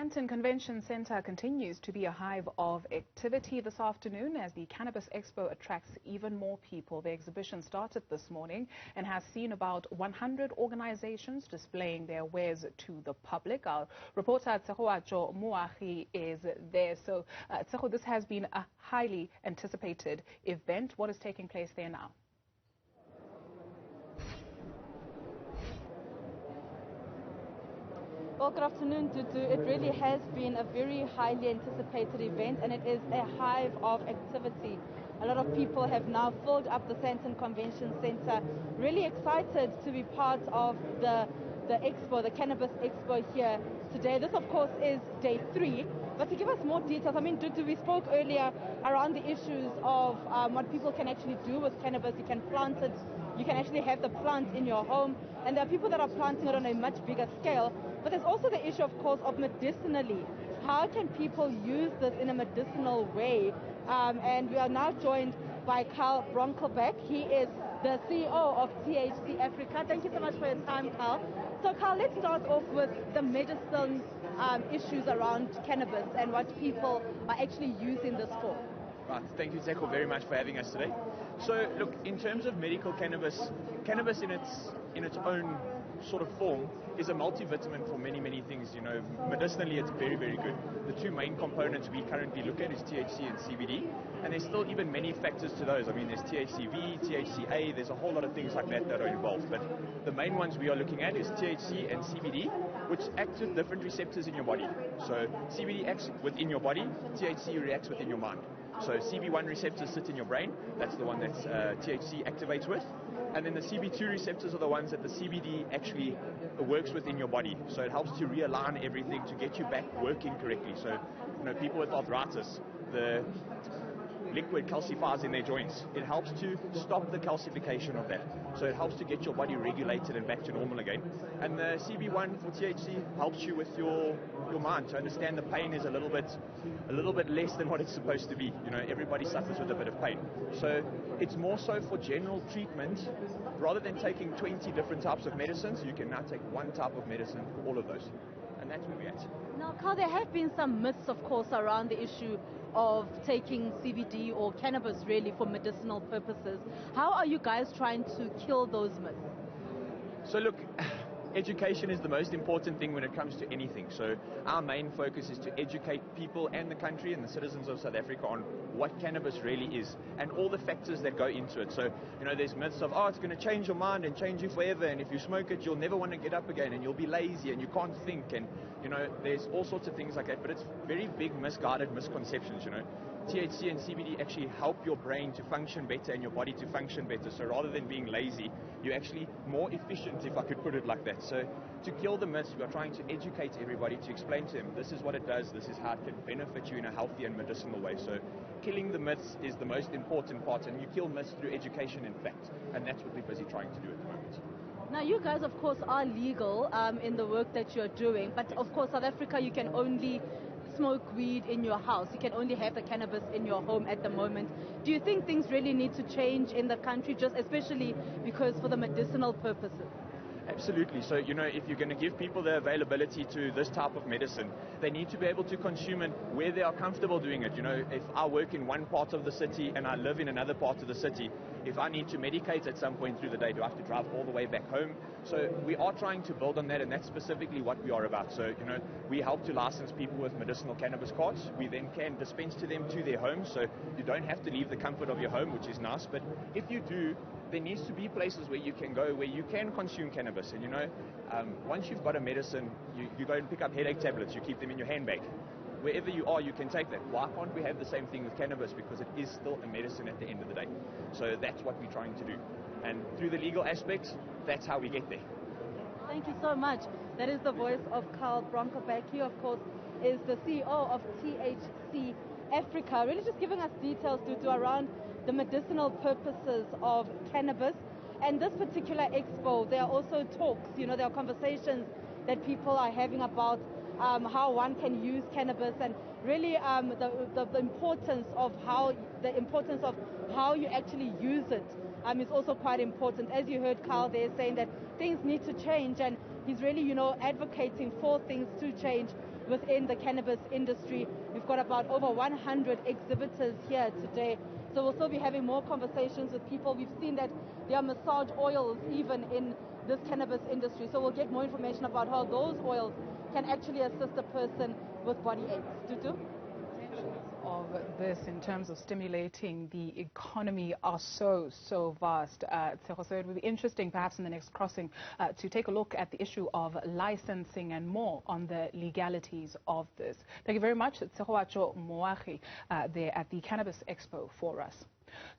Sandton Convention Centre continues to be a hive of activity this afternoon as the Cannabis Expo attracts even more people. The exhibition started this morning and has seen about 100 organizations displaying their wares to the public. Our reporter Tsehoacho Muahi is there. So, Tseho, this has been a highly anticipated event. What is taking place there now? Well, good afternoon, Dudu. It really has been a very highly anticipated event, and it is a hive of activity. A lot of people have now filled up the Sandton Convention Centre, really excited to be part of the expo, the Cannabis Expo here today. This, of course, is day 3. But to give us more details, I mean, Dudu, we spoke earlier around the issues of what people can actually do with cannabis. You can plant it, you can actually have the plant in your home, and there are people that are planting it on a much bigger scale. But there's also the issue, of course, of medicinally. How can people use this in a medicinal way? And we are now joined by Carl Bronkelbeck. He is the CEO of THC Africa. Thank you so much for your time, Carl. So, Carl, let's start off with the medicine issues around cannabis and what people are actually using this for. Right, thank you, Zeko, very much for having us today. So, look, in terms of medical cannabis in its own sort of form is a multivitamin for many, many things. You know, medicinally it's very, very good. The two main components we currently look at is THC and CBD, and there's still even many factors to those. I mean, there's THCV, THCA, there's a whole lot of things like that are involved, but the main ones we are looking at is THC and CBD, which act with different receptors in your body. So CBD acts within your body, THC reacts within your mind. So CB1 receptors sit in your brain, that's the one that THC activates with, and then the CB2 receptors are the ones that the CBD actually works within your body. So it helps to realign everything to get you back working correctly. So, you know, people with arthritis, the liquid calcifies in their joints. It helps to stop the calcification of that. So it helps to get your body regulated and back to normal again. And the CB1 for THC helps you with your mind to understand the pain is a little bit less than what it's supposed to be. You know, everybody suffers with a bit of pain. So it's more so for general treatment. Rather than taking 20 different types of medicines, you can now take one type of medicine for all of those. And that's where we're at. Now, Carl, there have been some myths, of course, around the issue of taking CBD or cannabis really for medicinal purposes. How are you guys trying to kill those myths? So look, education is the most important thing when it comes to anything. So our main focus is to educate people and the country and the citizens of South Africa on what cannabis really is and all the factors that go into it. So, you know, there's myths of, oh, it's going to change your mind and change you forever, and if you smoke it, you'll never want to get up again, and you'll be lazy and you can't think, and, you know, there's all sorts of things like that, but it's very big misguided misconceptions, you know. THC and CBD actually help your brain to function better and your body to function better. So rather than being lazy, you're actually more efficient, if I could put it like that. So to kill the myths, we're trying to educate everybody, to explain to them, this is what it does, this is how it can benefit you in a healthy and medicinal way. So killing the myths is the most important part, and you kill myths through education, in fact. And that's what we're busy trying to do at the moment. Now, you guys, of course, are legal in the work that you're doing, but of course, South Africa, you can only smoke weed in your house. You can only have the cannabis in your home at the moment. Do you think things really need to change in the country, just especially because for the medicinal purposes? Absolutely. So, you know, if you're going to give people the availability to this type of medicine, they need to be able to consume it where they are comfortable doing it. You know, if I work in one part of the city and I live in another part of the city, if I need to medicate at some point through the day, do I have to drive all the way back home? So we are trying to build on that, and that's specifically what we are about. So, you know, we help to license people with medicinal cannabis cards. We then can dispense to them to their homes, so you don't have to leave the comfort of your home, which is nice. But if you do, there needs to be places where you can go where you can consume cannabis. And, you know, once you've got a medicine, you go and pick up headache tablets, you keep them in your handbag. Wherever you are, you can take that. Why can't we have the same thing with cannabis? Because it is still a medicine at the end of the day. So that's what we're trying to do. And through the legal aspects, that's how we get there. Thank you so much. That is the voice of Carl Bronkelbeck. He, of course, is the CEO of THC Africa. Really just giving us details to around the medicinal purposes of cannabis. And this particular expo, there are also talks, you know, there are conversations that people are having about how one can use cannabis, and really the importance of how you actually use it is also quite important. As you heard Carl there saying that things need to change, and he's really, you know, advocating for things to change within the cannabis industry. We've got about over 100 exhibitors here today. So we'll still be having more conversations with people. We've seen that there are massage oils even in this cannabis industry. So we'll get more information about how those oils can actually assist a person with body aches. Tutu? Of this in terms of stimulating the economy are so vast. So it will be interesting perhaps in the next crossing to take a look at the issue of licensing and more on the legalities of this. Thank you very much, Tshegoatsho Moagi, there at the Cannabis Expo for us.